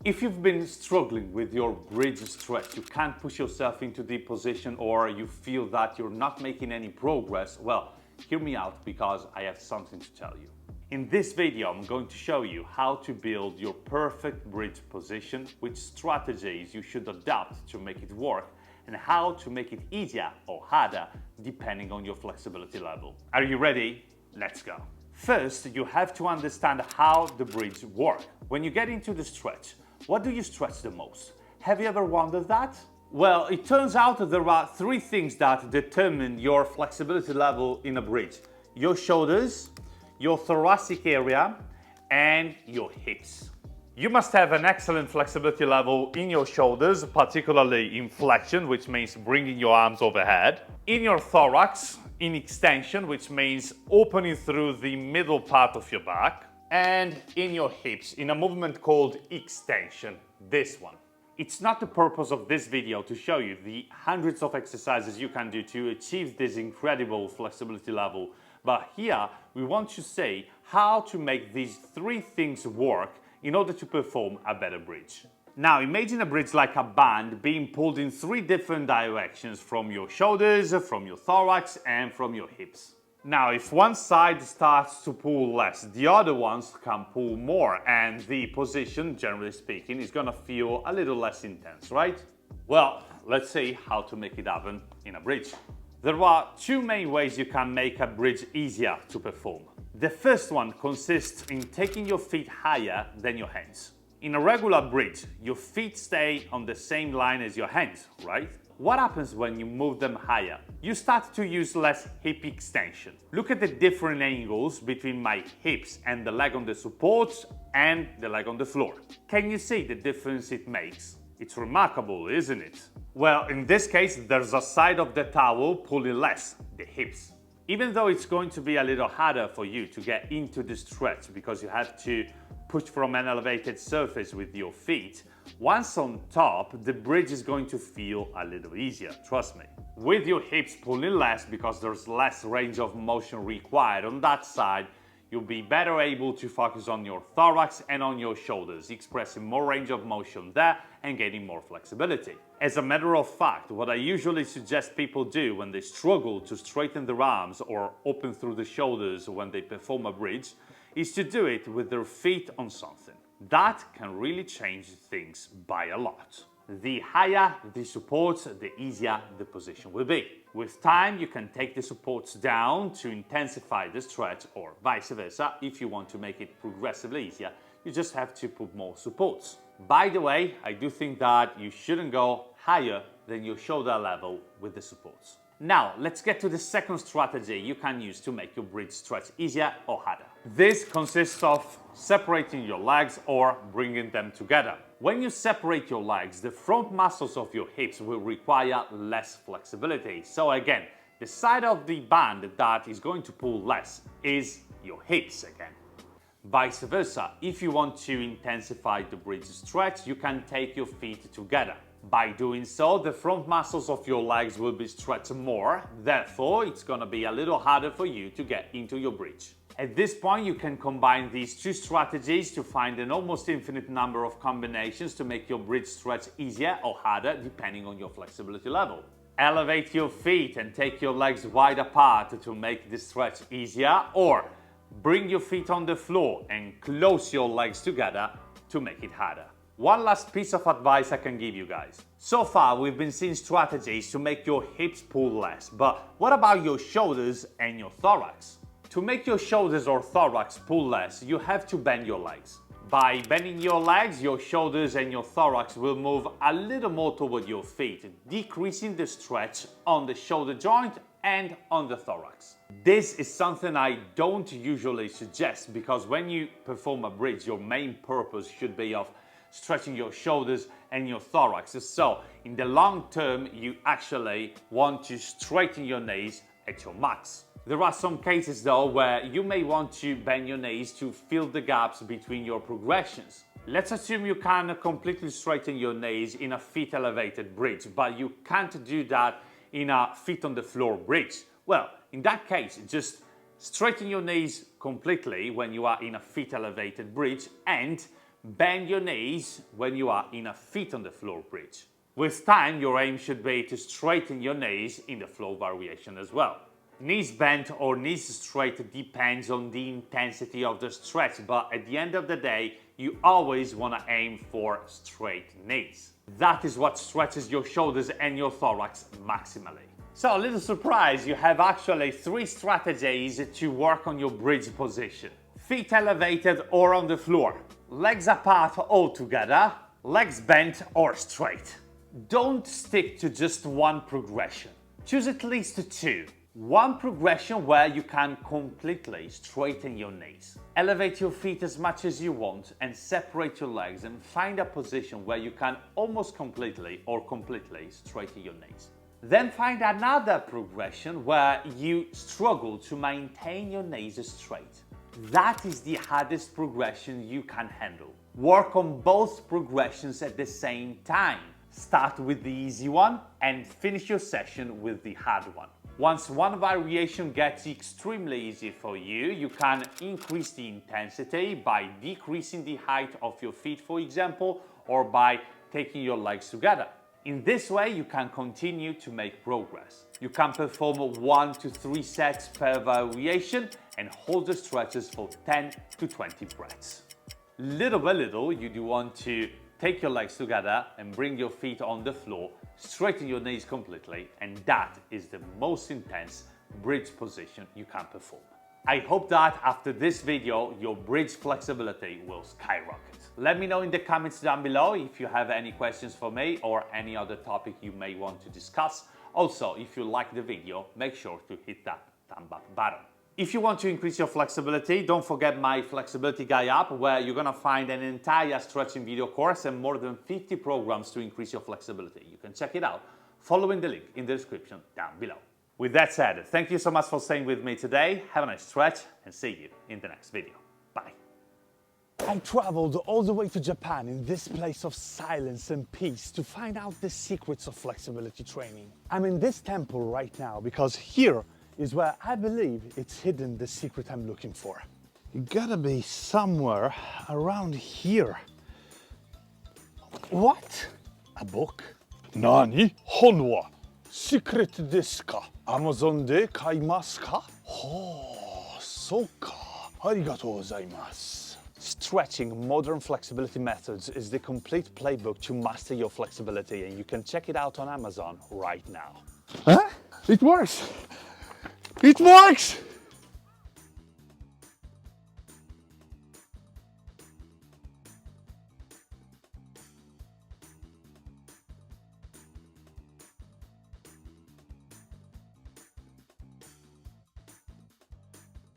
If you've been struggling with your bridge stretch, you can't push yourself into the position, or you feel that you're not making any progress, well, hear me out because I have something to tell you. In this video, I'm going to show you how to build your perfect bridge position, which strategies you should adopt to make it work, and how to make it easier or harder depending on your flexibility level. Are you ready? Let's go. First, you have to understand how the bridge works. When you get into the stretch, what do you stretch the most? Have you ever wondered that? Well, it turns out that there are three things that determine your flexibility level in a bridge: your shoulders, your thoracic area, and your hips. You must have an excellent flexibility level in your shoulders, particularly in flexion, which means bringing your arms overhead, in your thorax, in extension, which means opening through the middle part of your back, and in your hips, in a movement called extension, this one. It's not the purpose of this video to show you the hundreds of exercises you can do to achieve this incredible flexibility level, but here we want to say how to make these three things work in order to perform a better bridge. Now imagine a bridge like a band being pulled in three different directions: from your shoulders, from your thorax, and from your hips. Now, if one side starts to pull less, the other ones can pull more, and the position, generally speaking, is gonna feel a little less intense, right? Well, let's see how to make it happen in a bridge. There are two main ways you can make a bridge easier to perform. The first one consists in taking your feet higher than your hands. In a regular bridge, your feet stay on the same line as your hands, right? What happens when you move them higher? You start to use less hip extension. Look at the different angles between my hips and the leg on the supports and the leg on the floor. Can you see the difference it makes? It's remarkable, isn't it? Well, in this case, there's a side of the towel pulling less, the hips. Even though it's going to be a little harder for you to get into the stretch because you have to push from an elevated surface with your feet, once on top, the bridge is going to feel a little easier, trust me. With your hips pulling less because there's less range of motion required on that side, you'll be better able to focus on your thorax and on your shoulders, expressing more range of motion there and gaining more flexibility. As a matter of fact, what I usually suggest people do when they struggle to straighten their arms or open through the shoulders when they perform a bridge is to do it with their feet on something. That can really change things by a lot. The higher the supports, the easier the position will be. With time, you can take the supports down to intensify the stretch, or vice versa. If you want to make it progressively easier, you just have to put more supports. By the way, I do think that you shouldn't go higher than your shoulder level with the supports. Now, let's get to the second strategy you can use to make your bridge stretch easier or harder. This consists of separating your legs or bringing them together. When you separate your legs, the front muscles of your hips will require less flexibility. So again, the side of the band that is going to pull less is your hips again. Vice versa, if you want to intensify the bridge stretch, you can take your feet together. By doing so, the front muscles of your legs will be stretched more, therefore it's gonna be a little harder for you to get into your bridge. At this point, you can combine these two strategies to find an almost infinite number of combinations to make your bridge stretch easier or harder depending on your flexibility level. Elevate your feet and take your legs wide apart to make the stretch easier, or bring your feet on the floor and close your legs together to make it harder. One last piece of advice I can give you guys. So far, we've been seeing strategies to make your hips pull less, but what about your shoulders and your thorax? To make your shoulders or thorax pull less, you have to bend your legs. By bending your legs, your shoulders and your thorax will move a little more toward your feet, decreasing the stretch on the shoulder joint and on the thorax. This is something I don't usually suggest because when you perform a bridge, your main purpose should be of stretching your shoulders and your thorax. So in the long term, you actually want to straighten your knees at your max. There are some cases though where you may want to bend your knees to fill the gaps between your progressions. Let's assume you can completely straighten your knees in a feet elevated bridge, but you can't do that in a feet on the floor bridge. Well, in that case, just straighten your knees completely when you are in a feet elevated bridge and Bend your knees when you are in a feet on the floor bridge. With time, your aim should be to straighten your knees in the flow variation as well. Knees bent or knees straight depends on the intensity of the stretch, but at the end of the day, you always want to aim for straight knees. That is what stretches your shoulders and your thorax maximally. So, a little surprise, you have actually 3 strategies to work on your bridge position. Feet elevated or on the floor, legs apart or together, legs bent or straight. Don't stick to just one progression. Choose at least 2. One progression where you can completely straighten your knees. Elevate your feet as much as you want and separate your legs and find a position where you can almost completely or completely straighten your knees. Then find another progression where you struggle to maintain your knees straight. That is the hardest progression you can handle. Work on both progressions at the same time. Start with the easy one and finish your session with the hard one. Once one variation gets extremely easy for you, you can increase the intensity by decreasing the height of your feet, for example, or by taking your legs together. In this way, you can continue to make progress. You can perform 1 to 3 sets per variation and hold the stretches for 10 to 20 breaths. Little by little, you do want to take your legs together and bring your feet on the floor, straighten your knees completely, and that is the most intense bridge position you can perform. I hope that after this video, your bridge flexibility will skyrocket. Let me know in the comments down below if you have any questions for me or any other topic you may want to discuss. Also, if you like the video, make sure to hit that thumb up button. If you want to increase your flexibility, don't forget my Flexibility Guy app, where you're gonna find an entire stretching video course and more than 50 programs to increase your flexibility. You can check it out following the link in the description down below. With that said, thank you so much for staying with me today. Have a nice stretch and see you in the next video. Bye. I traveled all the way to Japan in this place of silence and peace to find out the secrets of flexibility training. I'm in this temple right now because here is where I believe it's hidden, the secret I'm looking for. You gotta be somewhere around here. What? A book? Nani? Honwa? Secret desu ka? Amazon de kaimasu ka? Oh, so ka. Arigatou gozaimasu. Stretching Modern Flexibility Methods is the complete playbook to master your flexibility, and you can check it out on Amazon right now. Huh? It works! It works!